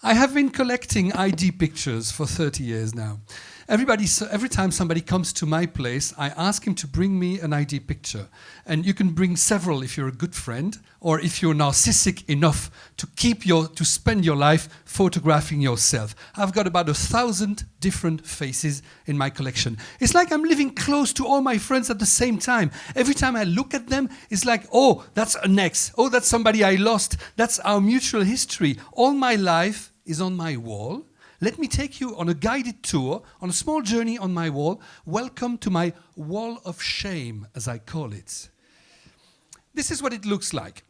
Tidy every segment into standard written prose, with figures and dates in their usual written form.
I have been collecting ID pictures for 30 years now. Every time somebody comes to my place, I ask him to bring me an ID picture. And you can bring several if you're a good friend, or if you're narcissistic enough to spend your life photographing yourself. I've got about 1,000 different faces in my collection. It's like I'm living close to all my friends at the same time. Every time I look at them, it's like, oh, that's an ex. Oh, that's somebody I lost. That's our mutual history. All my life is on my wall. Let me take you on a guided tour, on a small journey on my wall. Welcome to my wall of shame, as I call it. This is what it looks like.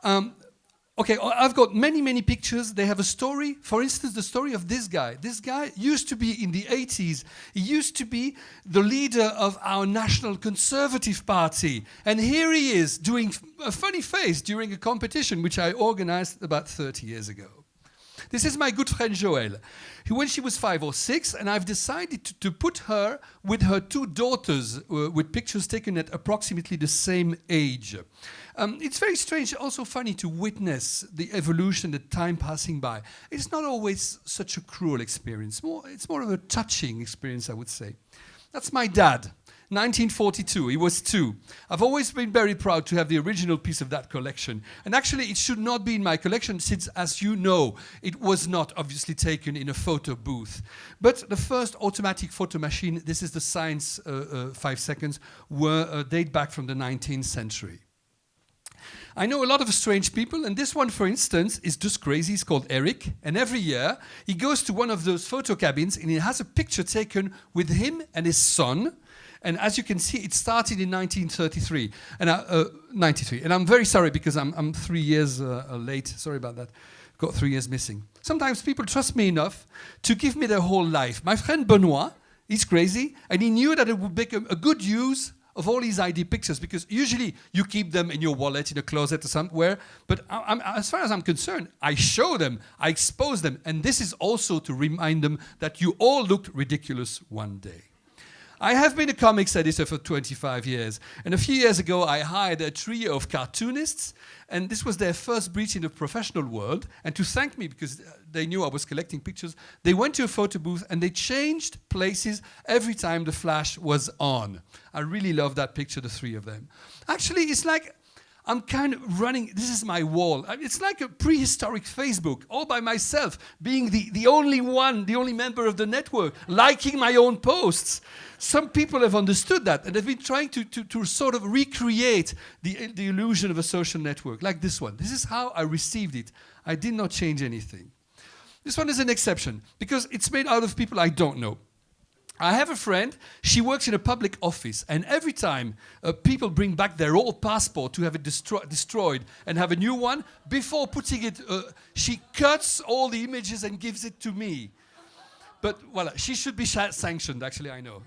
Okay, I've got many pictures. They have a story. For instance, the story of this guy. This guy used to be in the 80s. He used to be the leader of our National Conservative Party. And here he is doing a funny face during a competition which I organized about 30 years ago. This is my good friend Joëlle, when she was 5 or 6, and I've decided to put her with her 2 daughters with pictures taken at approximately the same age. It's very strange, also funny to witness the evolution, the time passing by. It's not always such a cruel experience. It's more of a touching experience, I would say. That's my dad. 1942, he was 2. I've always been very proud to have the original piece of that collection. And actually, it should not be in my collection since, as you know, it was not obviously taken in a photo booth. But the first automatic photo machine, this is the Science 5 seconds, date back from the 19th century. I know a lot of strange people, and this one, for instance, is just crazy. He's called Eric, and every year he goes to one of those photo cabins and he has a picture taken with him and his son. And as you can see, it started in 1933, and 93. And I'm very sorry because I'm 3 years late. Sorry about that. Got 3 years missing. Sometimes people trust me enough to give me their whole life. My friend Benoit, he's crazy, and he knew that it would make a good use of all these ID pictures, because usually you keep them in your wallet, in a closet or somewhere. But as far as I'm concerned, I show them, I expose them, and this is also to remind them that you all looked ridiculous one day. I have been a comics editor for 25 years, and a few years ago I hired a trio of cartoonists, and this was their first breach in the professional world. And to thank me, because they knew I was collecting pictures, they went to a photo booth and they changed places every time the flash was on. I really love that picture, the 3 of them. Actually, it's like I'm kind of running, this is my wall. It's like a prehistoric Facebook, all by myself, being the only one, the only member of the network, liking my own posts. Some people have understood that, and they've been trying to sort of recreate the illusion of a social network, like this one. This is how I received it. I did not change anything. This one is an exception, because it's made out of people I don't know. I have a friend, she works in a public office, and every time people bring back their old passport to have it destroyed and have a new one, before putting it, she cuts all the images and gives it to me. But voilà, she should be sanctioned, actually, I know.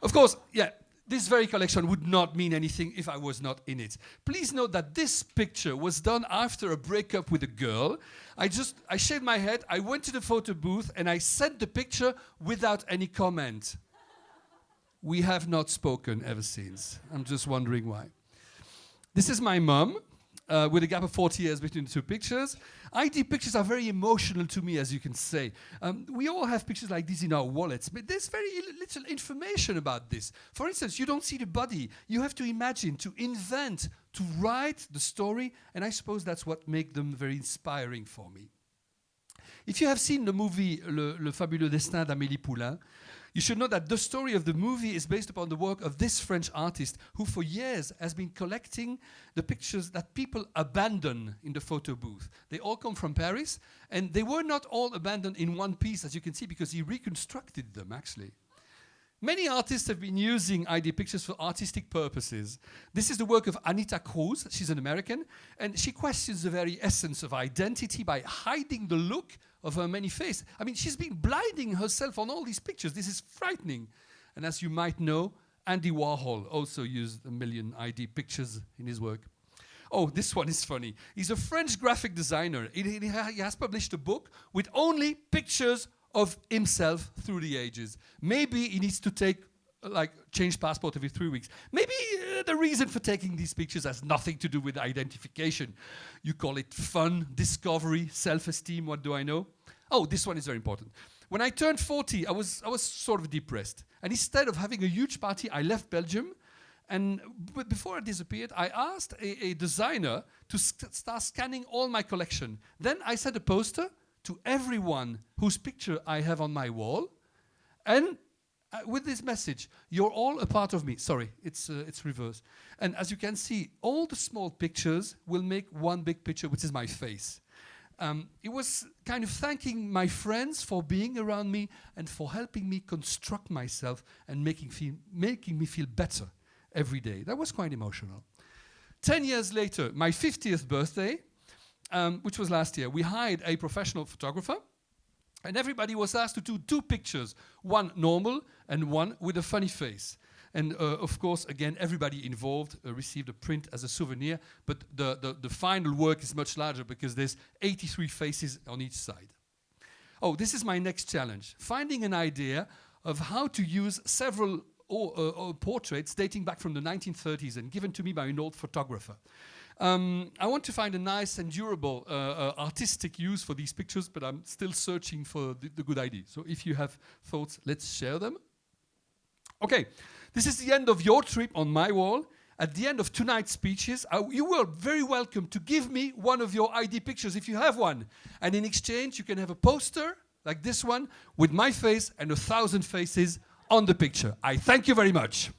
Of course, yeah, this very collection would not mean anything if I was not in it. Please note that this picture was done after a breakup with a girl. I shaved my head, I went to the photo booth, and I sent the picture without any comment. We have not spoken ever since. I'm just wondering why. This is my mum, with a gap of 40 years between the 2 pictures. ID pictures are very emotional to me, as you can say. We all have pictures like these in our wallets, but there's very little information about this. For instance, you don't see the body. You have to imagine, to invent, to write the story, and I suppose that's what makes them very inspiring for me. If you have seen the movie Le Fabuleux Destin d'Amélie Poulain, you should know that the story of the movie is based upon the work of this French artist who for years has been collecting the pictures that people abandon in the photo booth. They all come from Paris, and they were not all abandoned in one piece, as you can see, because he reconstructed them, actually. Many artists have been using ID pictures for artistic purposes. This is the work of Anita Cruz. She's an American, and she questions the very essence of identity by hiding the look of her many faces. I mean, she's been blinding herself on all these pictures. This is frightening. And as you might know, Andy Warhol also used 1 million ID pictures in his work. Oh, this one is funny. He's a French graphic designer. He has published a book with only pictures of himself through the ages. Maybe he needs to take like change passport every 3 weeks. Maybe the reason for taking these pictures has nothing to do with identification. You call it fun, discovery, self-esteem, what do I know? Oh, this one is very important. When I turned 40, I was sort of depressed. And instead of having a huge party, I left Belgium. And before I disappeared, I asked a designer to start scanning all my collection. Then I sent a poster to everyone whose picture I have on my wall. And with this message, you're all a part of me. Sorry, it's reverse. And as you can see, all the small pictures will make one big picture, which is my face. It was kind of thanking my friends for being around me and for helping me construct myself and making me feel better every day. That was quite emotional. 10 years later, my 50th birthday, which was last year, we hired a professional photographer. And everybody was asked to do 2 pictures, one normal and one with a funny face. And of course, again, everybody involved received a print as a souvenir, but the final work is much larger because there's 83 faces on each side. Oh, this is my next challenge. Finding an idea of how to use several portraits dating back from the 1930s and given to me by an old photographer. I want to find a nice and durable artistic use for these pictures, but I'm still searching for the good idea. So if you have thoughts, let's share them. Okay, this is the end of your trip on my wall. At the end of tonight's speeches, you are very welcome to give me one of your ID pictures if you have one. And in exchange, you can have a poster like this one with my face and 1,000 faces on the picture. I thank you very much.